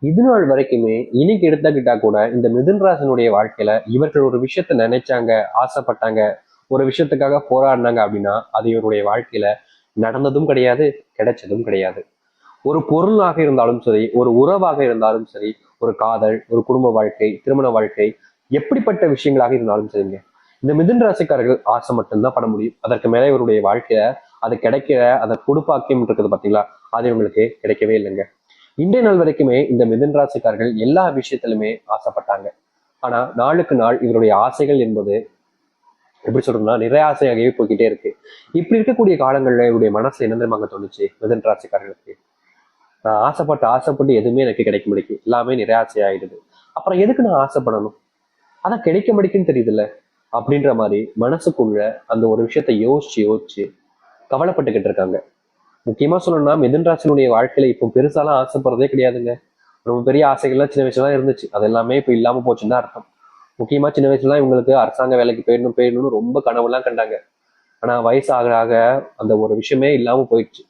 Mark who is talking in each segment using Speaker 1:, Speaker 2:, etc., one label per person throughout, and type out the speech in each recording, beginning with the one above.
Speaker 1: இது நாள் வரைக்குமே இன்னைக்கு எடுத்துக்கிட்டா கூட இந்த மிதுன் ராசினுடைய வாழ்க்கையில இவர்கள் ஒரு விஷயத்த நினைச்சாங்க, ஆசைப்பட்டாங்க, ஒரு விஷயத்துக்காக போராடினாங்க அப்படின்னா அது இவருடைய வாழ்க்கையில நடந்ததும் கிடையாது, கிடைச்சதும் கிடையாது. ஒரு பொருளாக இருந்தாலும் சரி, ஒரு உறவாக இருந்தாலும் சரி, ஒரு காதல், ஒரு குடும்ப வாழ்க்கை, திருமண வாழ்க்கை, எப்படிப்பட்ட விஷயங்களாக இருந்தாலும் சரிங்க. இந்த மிதுன் ராசிக்காரர்கள் ஆசை மட்டும்தான் பண்ண முடியும். அதற்கு மேல இவருடைய வாழ்க்கையில அது கிடைக்கிற அந்த குடுப்பாக்கியம் இருக்குது பாத்தீங்களா, அது இவங்களுக்கு கிடைக்கவே இல்லைங்க. இன்றைய நாள் வரைக்குமே இந்த மிதுன் ராசிக்காரர்கள் எல்லா விஷயத்திலுமே ஆசைப்பட்டாங்க. ஆனா நாளுக்கு நாள் இவருடைய ஆசைகள் என்பது எப்படி சொல்றதுன்னா நிறைய ஆசையாகவே போய்கிட்டே இருக்கு. இப்படி இருக்கக்கூடிய காலங்கள்ல இவருடைய மனசுல என்ன தெரியுமாங்க தோணுச்சு மிதுன் ராசிக்காரர்களுக்கு? நான் ஆசைப்பட்டு ஆசைப்பட்டு எதுவுமே எனக்கு கிடைக்க முடியும், எல்லாமே நிராசை ஆயிடுது. அப்புறம் எதுக்கு நான் ஆசைப்படணும்? ஆனா கிடைக்க முடிக்குன்னு தெரியுதுல்ல அப்படின்ற மாதிரி மனசுக்குள்ள அந்த ஒரு விஷயத்த யோசிச்சு யோசிச்சு கவலைப்பட்டுக்கிட்டு இருக்காங்க. முக்கியமா சொல்லணும்னா மிதுன் ராசினுடைய வாழ்க்கையில இப்போ பெருசாலாம் ஆசைப்படுறதே கிடையாதுங்க. ரொம்ப பெரிய ஆசைகள்லாம் சின்ன வயசுல தான் இருந்துச்சு, அது எல்லாமே இப்போ இல்லாம போச்சுன்னு தான் அர்த்தம். முக்கியமா சின்ன வயசுலாம் இவங்களுக்கு அரசாங்க வேலைக்கு போயிடணும் போயிடணும்னு ரொம்ப கனவுலாம் கண்டாங்க. ஆனா வயசு ஆக ஆக அந்த ஒரு விஷயமே இல்லாம போயிடுச்சு.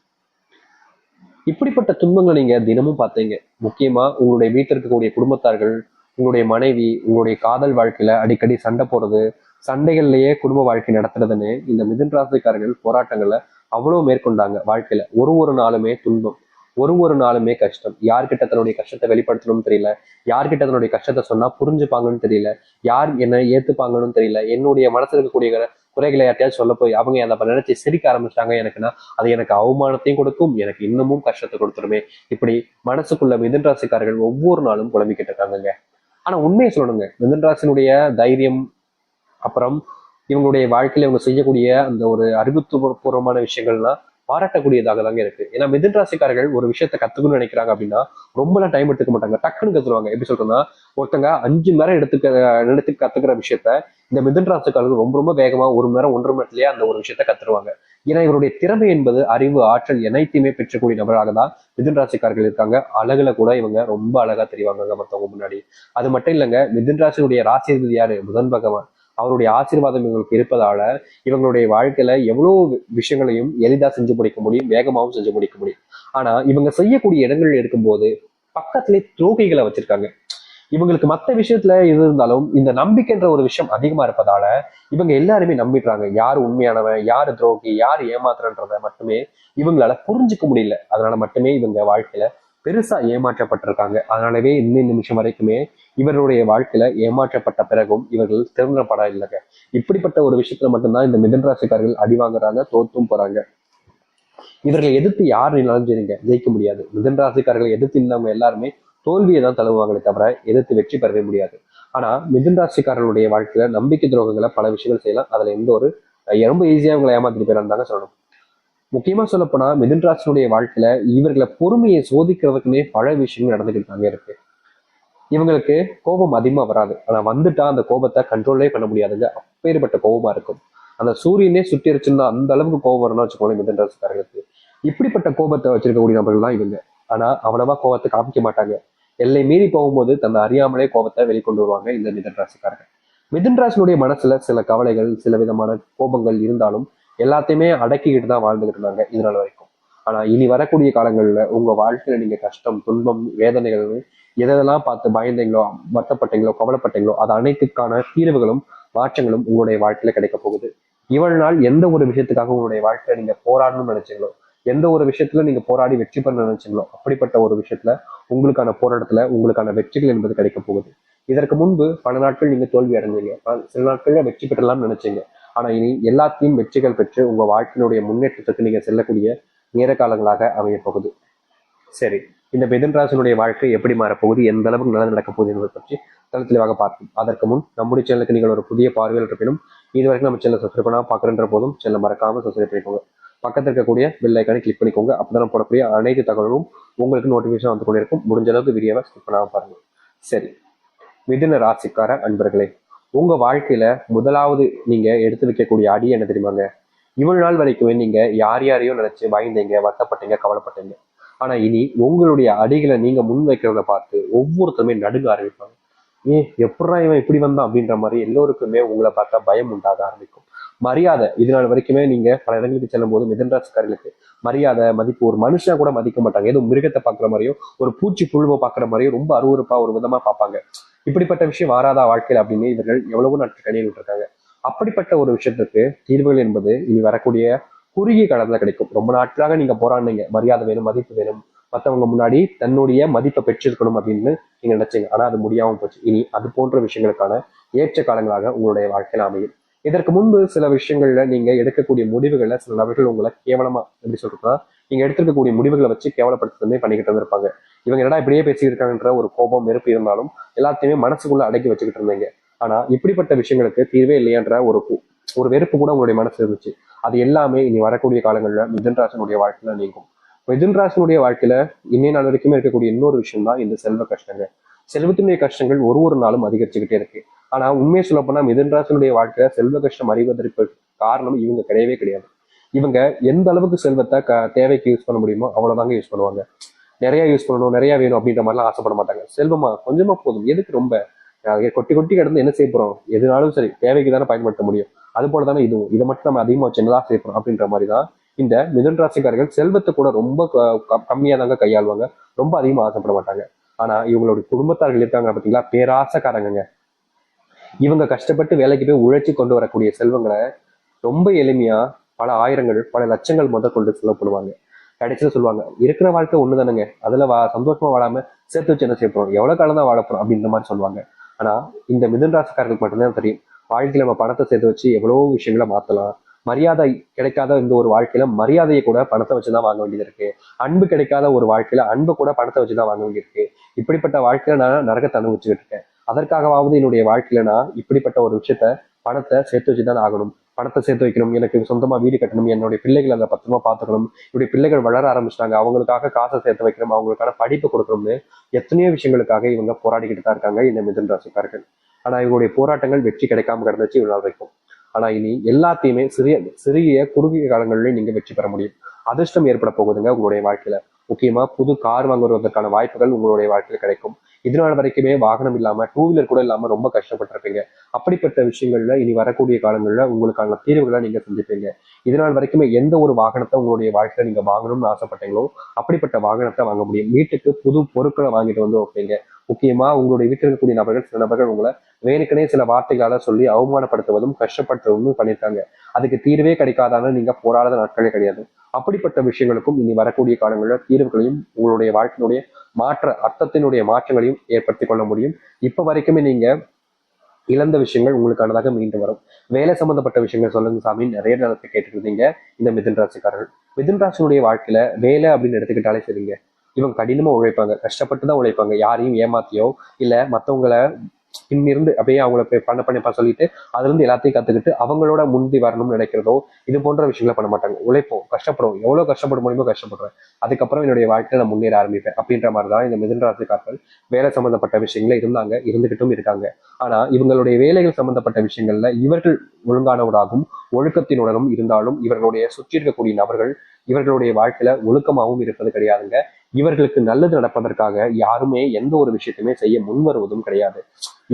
Speaker 1: இப்படிப்பட்ட துன்பங்களை நீங்க தினமும் பார்த்தீங்க. முக்கியமா உங்களுடைய வீட்டில் இருக்கக்கூடிய குடும்பத்தார்கள், உங்களுடைய மனைவி, உங்களுடைய காதல் வாழ்க்கையில அடிக்கடி சண்டை போடுறது, சண்டைகள்லயே குடும்ப வாழ்க்கை நடத்துறதுன்னு இந்த மிதுன் ராசிக்காரர்கள் போராட்டங்களை அவ்வளவு மேற்கொண்டாங்க வாழ்க்கையில. ஒரு ஒரு நாளுமே துன்பம், ஒரு ஒரு நாளுமே கஷ்டம். யார்கிட்ட தன்னுடைய கஷ்டத்தை வெளிப்படுத்தணும்னு தெரியல, யார்கிட்ட தன்னுடைய கஷ்டத்தை சொன்னா புரிஞ்சுப்பாங்கன்னு தெரியல, யார் என்ன ஏத்துப்பாங்கன்னு தெரியல. என்னுடைய மனசுல இருக்கக்கூடிய குறைகளை யார்ட்டையாவது சொல்ல போய் அவங்க அதை நினைச்சு சிரிக்க ஆரம்பிச்சிட்டாங்க எனக்குன்னா அது எனக்கு அவமானத்தையும் கொடுக்கும், எனக்கு இன்னமும் கஷ்டத்தை கொடுத்துருமே. இப்படி மனசுக்குள்ள மிதுன் ராசிக்காரர்கள் ஒவ்வொரு நாளும் குழம்பிக்கிட்டு இருக்காங்க. ஆனா உண்மையை சொல்லணுங்க, மிதுன் ராசினுடைய தைரியம், அப்புறம் இவங்களுடைய வாழ்க்கையில இவங்க செய்யக்கூடிய அந்த ஒரு அறிவுபூர்வமான விஷயங்கள்லாம் பாராட்டக்கூடியதாக தாங்க இருக்கு. ஏன்னா மிதுன் ராசிக்காரர்கள் ஒரு விஷயத்த கத்துக்கணும்னு நினைக்கிறாங்க அப்படின்னா ரொம்பலாம் டைம் எடுத்துக்க மாட்டாங்க, டக்குன்னு கத்துருவாங்க. எப்படி சொல்றேன்னா, ஒருத்தங்க 5 மணி நேரம் எடுத்து கத்துக்கிற விஷயத்த இந்த மிதுன் ராசிக்காரர்கள் ரொம்ப ரொம்ப வேகமா 1 மணி நேரம் 1.5 மணி நேரத்திலேயே அந்த ஒரு விஷயத்த கத்துருவாங்க. ஏன்னா இவருடைய திறமை என்பது அறிவு ஆற்றல் அனைத்தையுமே பெற்றக்கூடிய நபராக தான் மிதுன் ராசிக்காரர்கள் இருக்காங்க. அழகுல கூட இவங்க ரொம்ப அழகா தெரிவாங்க மற்றவங்க முன்னாடி. அது மட்டும் இல்லைங்க, மிதுன் ராசியுடைய ராசி யாரு? புதன் பகவான். அவருடைய ஆசீர்வாதம் இவங்களுக்கு இருப்பதால இவங்களுடைய வாழ்க்கையில எவ்வளவு விஷயங்களையும் எளிதா செஞ்சு முடிக்க முடியும், வேகமாகவும் செஞ்சு முடிக்க முடியும். ஆனா இவங்க செய்யக்கூடிய இடங்கள் இருக்கும்போது பக்கத்திலே துரோகிகளை வச்சிருக்காங்க. இவங்களுக்கு மத்த விஷயத்துல இது இருந்தாலும் இந்த நம்பிக்கைன்ற ஒரு விஷயம் அதிகமா இருப்பதால இவங்க எல்லாருமே நம்பிடுறாங்க. யார் உண்மையானவன், யாரு துரோகி, யார் ஏமாத்துறன்றத மட்டுமே இவங்களால புரிஞ்சுக்க முடியல. அதனால மட்டுமே இவங்க வாழ்க்கையில பெருசா ஏமாற்றப்பட்டிருக்காங்க. அதனாலவே இந்த நிமிஷம் வரைக்குமே இவருடைய வாழ்க்கையில ஏமாற்றப்பட்ட பிறகும் இவர்கள் திருந்தப்பட இல்லைங்க. இப்படிப்பட்ட ஒரு விஷயத்துல மட்டும்தான் இந்த மிதுன் ராசிக்காரர்கள் அடி வாங்குறாங்க, தோத்தும் போறாங்க. இவர்களை எதிர்த்து யார் நின்னாலும் சரிங்க ஜெயிக்க முடியாது. மிதுன் ராசிக்காரர்களை எதிர்த்து நின்றவங்க எல்லாருமே தோல்வியை தான் தழுவுவாங்களே தவிர எதிர்த்து வெற்றி பெறவே முடியாது. ஆனா மிதுன் ராசிக்காரர்களுடைய வாழ்க்கையில நம்பிக்கை துரோகங்களை பல விஷயங்கள் செய்யலாம். அதுல எந்த ஒரு ரொம்ப ஈஸியா இவங்களை ஏமாத்திட்டு போயிடாங்க சொல்லணும். முக்கியமா சொல்லப்போனா மிதுன் ராசினுடைய வாழ்க்கையில இவர்களை பொறுமையை சோதிக்கிறதுக்குன்னே பல விஷயங்கள் நடந்துகிட்டு தாங்க இருக்கு. இவங்களுக்கு கோபம் அதிகமா வராது, ஆனா வந்துட்டா அந்த கோபத்தை கண்ட்ரோலே பண்ண முடியாதுங்க. அப்பேற்பட்ட கோபமா இருக்கும். அந்த சூரியனே சுட்டிருச்சுன்னா அந்த அளவுக்கு கோபம் வரும்னு வச்சுக்கோங்களேன் மிதுன் ராசிக்காரர்களுக்கு. இப்படிப்பட்ட கோபத்தை வச்சிருக்கக்கூடிய நபர்கள் தான் இவங்க. ஆனா அவ்வளவா கோபத்தை காமிக்க மாட்டாங்க. எல்லை மீறி போகும்போது தன்னை அறியாமலே கோபத்தை வெளிக்கொண்டு வருவாங்க இந்த மிதுன் ராசிக்காரர்கள். மிதுன் ராசினுடைய மனசுல சில கவலைகள், சில விதமான கோபங்கள் இருந்தாலும் எல்லாத்தையுமே அடக்கிக்கிட்டு தான் வாழ்ந்துகிட்டு இருந்தாங்க இதனால வரைக்கும். ஆனா இனி வரக்கூடிய காலங்கள்ல உங்க வாழ்க்கையில நீங்க கஷ்டம், துன்பம், வேதனைகள் எதெல்லாம் பார்த்து பயந்தீங்களோ, வருத்தப்பட்டீங்களோ, கவலைப்பட்டீங்களோ அது அனைத்துக்கான தீர்வுகளும் மாற்றங்களும் உங்களுடைய வாழ்க்கையில கிடைக்க போகுது. இவ்வளவு நாள் எந்த ஒரு விஷயத்துக்காக உங்களுடைய வாழ்க்கையில நீங்க போராடணும்னு நினைச்சீங்களோ, எந்த ஒரு விஷயத்துல நீங்க போராடி வெற்றி பெற நினைச்சீங்களோ அப்படிப்பட்ட ஒரு விஷயத்துல உங்களுக்கான போராட்டத்துல உங்களுக்கான வெற்றிகள் என்பது கிடைக்க போகுது. இதற்கு முன்பு பல நாட்கள் நீங்க தோல்வி அடைஞ்சீங்க, சில நாட்கள்ல வெற்றி பெற்றலாம்னு நினைச்சீங்க. ஆனா இனி எல்லாத்தையும் வெற்றிகள் பெற்று உங்க வாழ்க்கையினுடைய முன்னேற்றத்துக்கு நீங்க செல்லக்கூடிய நேர காலங்களாக அமைய போகுது. சரி, இந்த மிதுன் ராசினுடைய வாழ்க்கை எப்படி மாறப்போகுது, எந்த அளவுக்கு நல்லது நடக்க போகுது என்பதை பற்றி தெளிவாக பார்ப்போம். அதற்கு முன் நம்முடைய சேனலுக்கு நீங்கள் ஒரு புதிய பார்வையில் இருப்பினும் இது வரைக்கும் நம்ம சேனல் சப்ஸ்கிரைப் பண்ணாம பார்க்குறன்ற போதும் சேனல் மறக்காம சப்ஸ்கிரைப் பண்ணிக்கோங்க. பக்கத்தில் இருக்கக்கூடிய பெல் ஐக்கானை கிளிக் பண்ணிக்கோங்க. அப்பதான் போடக்கூடிய அனைத்து தகவலும் உங்களுக்கு நோட்டிபிகேஷன் வந்து கொண்டிருக்கும். முடிஞ்ச அளவுக்கு வீடியோவை ஸ்கிப் பண்ணாம பாருங்க. சரி, மிதுன ராசிக்கார அன்பர்களே, உங்க வாழ்க்கையில முதலாவது நீங்க எடுத்து வைக்கக்கூடிய அடி என்ன தெரியுமாங்க? இவ்வளவு நாள் வரைக்குமே நீங்க யார் யாரையோ நினைச்சு பயந்தீங்க, வருத்தப்பட்டீங்க, கவலைப்பட்டீங்க. ஆனா இனி உங்களுடைய அடிகளை நீங்க முன் வைக்கிறத பார்த்து ஒவ்வொருத்தருமே நடுங்க ஆரம்பிப்பாங்க. எப்படா இவன் இப்படி வந்தான் அப்படின்ற மாதிரி எல்லோருக்குமே உங்களை பார்த்தா பயம் உண்டாக ஆரம்பிக்கும். மரியாதை இது நாள் வரைக்குமே நீங்க பல இடங்களுக்கு செல்லும் போது மிதுன ராசிக்காரர்களுக்கு மரியாதை மதிப்பு, ஒரு மனுஷன் கூட மதிக்க மாட்டாங்க. ஏதோ மிருகத்தை பாக்குற மாதிரியோ ஒரு பூச்சி புழுவை பாக்குற மாதிரியோ ரொம்ப அருவருப்பா ஒரு விதமா பார்ப்பாங்க. இப்படிப்பட்ட விஷயம் வாராதா வாழ்க்கையில் அப்படின்னு இவர்கள் எவ்வளவோ நாட்கள் கணியில் இருக்காங்க. அப்படிப்பட்ட ஒரு விஷயத்துக்கு தீர்வுகள் என்பது இனி வரக்கூடிய குறுகிய காலத்துல கிடைக்கும். ரொம்ப நாட்களாக நீங்க போராடுனீங்க, மரியாதை வேணும், மதிப்பு வேணும், மற்றவங்க முன்னாடி தன்னுடைய மதிப்பை பெற்றிருக்கணும் அப்படின்னு நீங்க நினைச்சீங்க. ஆனா அது முடியாம போச்சு. இனி அது போன்ற விஷயங்களுக்கான ஏற்ற காலங்களாக உங்களுடைய வாழ்க்கையில அமையும். இதற்கு முன்பு சில விஷயங்கள்ல நீங்க எடுக்கக்கூடிய முடிவுகள்ல சில நபர்கள் உங்களை கேவலமா எப்படி சொல்றதுன்னா, நீங்க எடுத்துக்கக்கூடிய முடிவுகளை வச்சு கேவலப்படுத்துறதுமே பண்ணிக்கிட்டு இருந்திருப்பாங்க. இவங்க என்னடா இப்படியே பேசிட்டு இருக்காங்கன்ற ஒரு கோபம், வெறுப்பு இருந்தாலும் எல்லாத்தையுமே மனசுக்குள்ள அடக்கி வச்சுக்கிட்டு இருந்தீங்க. ஆனா இப்படிப்பட்ட விஷயங்களுக்கு தீர்வே இல்லையன்ற ஒரு வெறுப்பு கூட உங்களுடைய மனசு இருந்துச்சு. அது எல்லாமே இனி வரக்கூடிய காலங்கள்ல மிதுன்ராசனுடைய வாழ்க்கையில நீங்கும். மிதுன்ராசனுடைய வாழ்க்கையில இன்னைய நாள் வரைக்குமே இருக்கக்கூடிய இன்னொரு விஷயம் தான் இந்த செல்வ கஷ்டங்கள். செல்வத்தினுடைய கஷ்டங்கள் ஒரு ஒரு நாளும் அதிகரிச்சுக்கிட்டே இருக்கு. ஆனா உண்மையை சொல்ல போனா மிதுன்ராசனுடைய வாழ்க்கையில செல்வ கஷ்டம் அறிவதற்கு காரணம் இவங்க கிடையவே கிடையாது. இவங்க எந்த அளவுக்கு செல்வத்தை தேவைக்கு யூஸ் பண்ண முடியுமோ அவ்வளவுதாங்க யூஸ் பண்ணுவாங்க. நிறைய யூஸ் பண்ணணும், நிறைய வேணும் அப்படின்ற மாதிரிலாம் ஆசைப்பட மாட்டாங்க. செல்வமா கொஞ்சமா போதும், எதுக்கு ரொம்ப கொட்டி கொட்டி கிடந்து என்ன செய்ய போறோம், எதுனாலும் சரி தேவைக்கு தானே பயன்படுத்த முடியும். அது போல தானே இதுவும், இதை மட்டும் நம்ம அதிகமா சின்னதா சேர்ப்போம் அப்படின்ற மாதிரி தான் இந்த மிதுன் ராசிக்காரர்கள் செல்வத்தை கூட ரொம்ப கம்மியா தாங்க கையாளுவாங்க. ரொம்ப அதிகமா ஆசைப்பட மாட்டாங்க. ஆனா இவங்களுடைய குடும்பத்தார்கள் இருக்காங்க பாத்தீங்களா, பேராசக்காரங்க. இவங்க கஷ்டப்பட்டு வேலைக்கு போய் உழைச்சி கொண்டு வரக்கூடிய செல்வங்களை ரொம்ப எளிமையா பல ஆயிரங்கள் பல லட்சங்கள் கொண்டு செலவு கடைசியில சொல்லுவாங்க, இருக்கிற வாழ்க்கை ஒண்ணுதானுங்க, அதுல சந்தோஷமா வாழாம சேர்த்து வச்சு என்ன செய்ய போறோம், எவ்வளவு காலம் தான் வாழ போறோம் அப்படின்ற மாதிரி சொல்லுவாங்க. ஆனா இந்த மிதுன் ராசிக்காரர்களுக்கு மட்டும்தான் தெரியும், வாழ்க்கையில நம்ம பணத்தை சேர்த்து வச்சு எவ்வளவோ விஷயங்களை மாத்தலாம். மரியாதை கிடைக்காத இந்த ஒரு வாழ்க்கையில மரியாதையை கூட பணத்தை வச்சுதான் வாங்க வேண்டியது இருக்கு. அன்பு கிடைக்காத ஒரு வாழ்க்கையில அன்பு கூட பணத்தை வச்சுதான் வாங்க வேண்டியிருக்கு. இப்படிப்பட்ட வாழ்க்கையில நான் நரகத்தை அனுபவிச்சுக்கிட்டு இருக்கேன். அதற்காகவாவது என்னுடைய வாழ்க்கையில நான் இப்படிப்பட்ட ஒரு விஷயத்த பணத்தை சேர்த்து வச்சுதான் ஆகணும். பணத்தை சேர்த்து வைக்கணும், எனக்கு சொந்தமா வீடு கட்டணும், என்னுடைய பிள்ளைகள் அதை பத்திரமா பார்த்துக்கணும், என்னுடைய பிள்ளைகள் வளர ஆரம்பிச்சிட்டாங்க, அவங்களுக்காக காசை சேர்த்து வைக்கணும், அவங்களுக்கான படிப்பு கொடுக்கணும்னு எத்தனையோ விஷயங்களுக்காக இவங்க போராடிக்கிட்டு தான் இருக்காங்க இந்த மிதுன் ராசிக்காரர்கள். ஆனா இவங்களுடைய போராட்டங்கள் வெற்றி கிடைக்காம கிடந்துச்சு இவ்வளவு நாள் வரைக்கும். ஆனா இனி எல்லாத்தையுமே சிறிய சிறிய குறுகிய காலங்களிலும் நீங்க வெற்றி பெற முடியும். அதிர்ஷ்டம் ஏற்பட போகுதுங்க உங்களுடைய வாழ்க்கையில. முக்கியமா புது கார் வாங்குவதற்கான வாய்ப்புகள் உங்களுடைய வாழ்க்கையில கிடைக்கும். இதனால வரைக்குமே வாகனம் இல்லாம, டூ வீலர் கூட இல்லாம ரொம்ப கஷ்டப்பட்டிருப்பீங்க. அப்படிப்பட்ட விஷயங்கள்ல இனி வரக்கூடிய காலங்கள்ல உங்களுக்கான தீர்வுகளை நீங்க சந்திப்பீங்க. இதனால் வரைக்குமே எந்த ஒரு வாகனத்தை உங்களுடைய வாழ்க்கையில நீங்க வாங்கணும்னு ஆசைப்பட்டீங்களோ அப்படிப்பட்ட வாகனத்தை வாங்க முடியும். வீட்டுக்கு புது பொருட்களை வாங்கிட்டு வந்து வைப்பீங்க. முக்கியமா உங்களுடைய வீட்டில் இருக்கக்கூடிய நபர்கள், சில நபர்கள் உங்களை வேணுக்கனே சில வார்த்தைகளால சொல்லி அவமானப்படுத்துவதும் கஷ்டப்படுத்துவதும் பண்ணியிருக்காங்க. அதுக்கு தீர்வே கிடைக்காதான்னு நீங்க போராடாத நாட்களே கிடையாது. அப்படிப்பட்ட விஷயங்களுக்கும் இனி வரக்கூடிய காலங்களில் தீர்வுகளையும் உங்களுடைய வாழ்க்கையினுடைய அர்த்தத்தினுடைய மாற்றங்களையும் ஏற்படுத்தி கொள்ள முடியும். இப்ப வரைக்குமே நீங்க இழந்த விஷயங்கள் உங்களுக்கானதாக மீண்டு வரும். வேலை சம்பந்தப்பட்ட விஷயங்கள் சொல்லுங்க சாமி நிறைய நேரத்தை கேட்டுட்டு இருந்தீங்க இந்த மிதுன் ராசிக்காரர்கள். மிதுன் ராசினுடைய வாழ்க்கையில வேலை அப்படின்னு எடுத்துக்கிட்டாலே சரிங்க, இவங்க கடினமா உழைப்பாங்க, கஷ்டப்பட்டு தான் உழைப்பாங்க. யாரையும் ஏமாத்தியோ இல்ல மத்தவங்களை பின்னிருந்து அப்படியே அவங்கள பண்ணப்பா சொல்லிட்டு அதுல இருந்து எல்லாத்தையும் கத்துக்கிட்டு அவங்களோட முந்தி வரணும்னு நினைக்கிறதோ இது போன்ற விஷயங்களை பண்ண மாட்டாங்க. உழைப்போம், கஷ்டப்படுவோம், எவ்வளவு கஷ்டப்பட முடியுமோ கஷ்டப்படுறேன், அதுக்கப்புறம் என்னுடைய வாழ்க்கையில நான் முன்னேற ஆரம்பிப்பேன் அப்படின்ற மாதிரிதான் இந்த மிதுன் ராசிக்காரர்கள் வேலை சம்பந்தப்பட்ட விஷயங்கள இருந்தாங்க, இருந்துகிட்டும் இருக்காங்க. ஆனா இவங்களுடைய வேலைகள் சம்பந்தப்பட்ட விஷயங்கள்ல இவர்கள் ஒழுங்கானவராகவும் ஒழுக்கத்தினுடனும் இருந்தாலும் இவர்களுடைய சுற்றி இருக்கக்கூடிய நபர்கள் இவர்களுடைய வாழ்க்கையில ஒழுக்கமாகவும் இருப்பது கிடையாதுங்க. இவர்களுக்கு நல்லது நடப்பதற்காக யாருமே எந்த ஒரு விஷயத்தையுமே செய்ய முன் வருவதும் கிடையாது.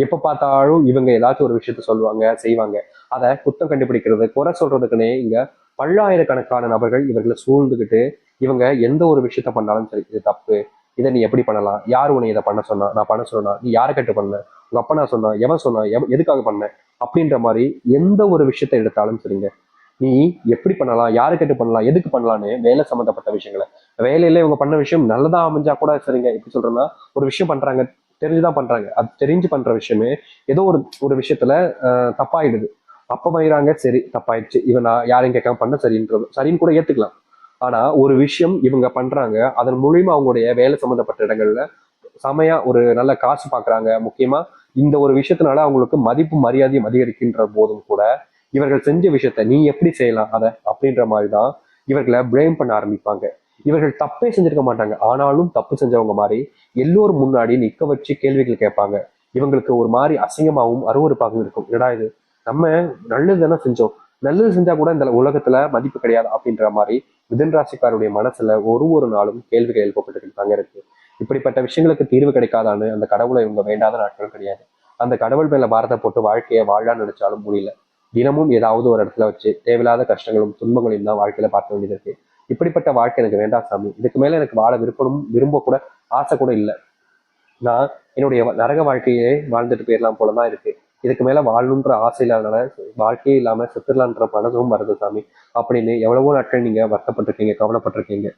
Speaker 1: எப்ப பார்த்தாலும் இவங்க ஏதாச்சும் ஒரு விஷயத்த சொல்லுவாங்க, செய்வாங்க. அதை குத்தம் கண்டுபிடிக்கிறது, குறை சொல்றதுக்குன்னே இங்க பல்லாயிரக்கணக்கான நபர்கள் இவர்களை சூழ்ந்துகிட்டு இவங்க எந்த ஒரு விஷயத்த பண்ணாலும் சரி, இது தப்பு, இதை நீ எப்படி பண்ணலாம், யார் உன்னை இதை பண்ண சொன்னா, நான் பண்ண சொன்னா, நீ யாரை கட்டு பண்ண, உங்க அப்பா நான் சொன்னா, எவன் சொன்னா, எதுக்காக பண்ண அப்படின்ற மாதிரி எந்த ஒரு விஷயத்த எடுத்தாலும் சரிங்க, நீ எப்படி பண்ணலாம், யாரு கேட்டு பண்ணலாம், எதுக்கு பண்ணலான்னு வேலை சம்மந்தப்பட்ட விஷயங்களை, வேலையில இவங்க பண்ண விஷயம் நல்லதா அமைஞ்சா கூட சரிங்க, எப்படி சொல்றேன்னா ஒரு விஷயம் பண்றாங்க, தெரிஞ்சுதான் பண்றாங்க, அது தெரிஞ்சு பண்ற விஷயமே ஏதோ ஒரு ஒரு விஷயத்துல தப்பாயிடுது. அப்ப வயிறாங்க, சரி தப்பாயிடுச்சு, இவன் நான் யாரையும் கேட்காம பண்ண சரின்றது சரின்னு கூட ஏத்துக்கலாம். ஆனா ஒரு விஷயம் இவங்க பண்றாங்க, அதன் மூலியமா அவங்களுடைய வேலை சம்மந்தப்பட்ட இடங்கள்ல செமையா ஒரு நல்ல காசு பாக்குறாங்க. முக்கியமா இந்த ஒரு விஷயத்தினால அவங்களுக்கு மதிப்பு மரியாதையும் அதிகரிக்கின்ற போதும் கூட இவர்கள் செஞ்ச விஷயத்த நீ எப்படி செய்யலாம் அதை அப்படின்ற மாதிரிதான் இவர்களை பிளேம் பண்ண ஆரம்பிப்பாங்க. இவர்கள் தப்பே செஞ்சிருக்க மாட்டாங்க, ஆனாலும் தப்பு செஞ்சவங்க மாதிரி எல்லோரும் முன்னாடி நிக்க வச்சு கேள்விகள் கேட்பாங்க. இவங்களுக்கு ஒரு மாதிரி அசிங்கமாகவும் அருவருப்பாகவும் இருக்கும். என்னடா இது, நம்ம நல்லது தானே செஞ்சோம், நல்லது செஞ்சா கூட இந்த உலகத்துல மதிப்பு கிடையாது அப்படின்ற மாதிரி மிதுன் ராசிக்காருடைய மனசுல ஒரு ஒரு நாளும் கேள்விகள் எழுப்பப்பட்டு தாங்க இருக்கு. இப்படிப்பட்ட விஷயங்களுக்கு தீர்வு கிடைக்காதான்னு அந்த கடவுளை இவங்க வேண்டாத நாட்கள் கிடையாது. அந்த கடவுள் மேல பாரத்தை போட்டு வாழ்க்கையை வாழலான்னு நினைச்சாலும் முடியல. தினமும் ஏதாவது ஒரு இடத்துல வச்சு தேவையில்லாத கஷ்டங்களும் துன்பங்களையும் தான் வாழ்க்கையில பார்க்க வேண்டியது இருக்கு. இப்படிப்பட்ட வாழ்க்கை எனக்கு வேண்டாம் சாமி, இதுக்கு மேல எனக்கு வாழ விரும்ப கூட ஆசை கூட இல்லை, நான் என்னுடைய நரக வாழ்க்கையே வாழ்ந்துட்டு போயிடலாம் போலதான் இருக்கு, இதுக்கு மேல வாழணுன்ற ஆசை இல்லாதனால வாழ்க்கையே இல்லாம செத்துடலான்ற மனதும் வருது சாமி அப்படின்னு எவ்வளவோ நாட்கள் நீங்க வருத்தப்பட்டிருக்கீங்க, கவலைப்பட்டிருக்கீங்க.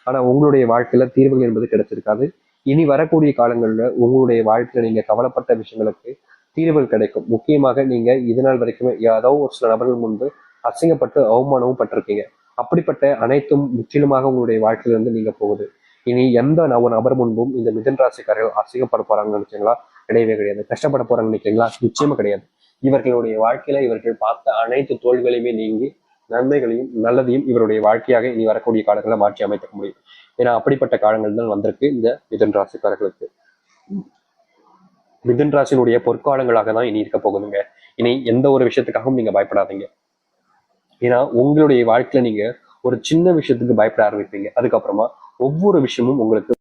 Speaker 1: ஆனா உங்களுடைய வாழ்க்கையில தீர்வுகள் என்பது கிடைச்சிருக்காது. இனி வரக்கூடிய காலங்கள்ல உங்களுடைய வாழ்க்கையில நீங்க கவலைப்பட்ட விஷயங்களுக்கு தீர்வுகள் கிடைக்கும். முக்கியமாக நீங்க இது நாள் வரைக்குமே ஏதோ ஒரு சில நபர்கள் முன்பு அசிங்கப்பட்டு அவமானமும் பட்டிருக்கீங்க. அப்படிப்பட்ட அனைத்தும் முற்றிலுமாக உங்களுடைய வாழ்க்கையிலிருந்து நீங்க போகுது. இனி எந்த ஒரு நபர் முன்பும் இந்த மிதன் ராசிக்காரர்கள் அசிங்கப்பட போறாங்கன்னு நினைச்சீங்களா? கிடையவே கிடையாது. கஷ்டப்பட போறாங்கன்னு நினைக்கிறீங்களா? நிச்சயமா கிடையாது. இவர்களுடைய வாழ்க்கையில இவர்கள் பார்த்த அனைத்து தோல்விகளையுமே நீங்கி நன்மைகளையும் நல்லதையும் இவருடைய வாழ்க்கையாக இனி வரக்கூடிய காலங்களை மாற்றி அமைத்துக்க முடியும். ஏன்னா அப்படிப்பட்ட காலங்கள் தான் வந்திருக்கு இந்த மிதன் ராசிக்காரர்களுக்கு. மிதுன் ராசியினுடைய பொற்காலங்களாக தான் இனி இருக்க போகுதுங்க. இனி எந்த ஒரு விஷயத்துக்காகவும் நீங்க பயப்படாதீங்க. ஏன்னா உங்களுடைய வாழ்க்கையில நீங்க ஒரு சின்ன விஷயத்துக்கு பயப்பட ஆரம்பிப்பீங்க. அதுக்கப்புறமா ஒவ்வொரு விஷயமும் உங்களுக்கு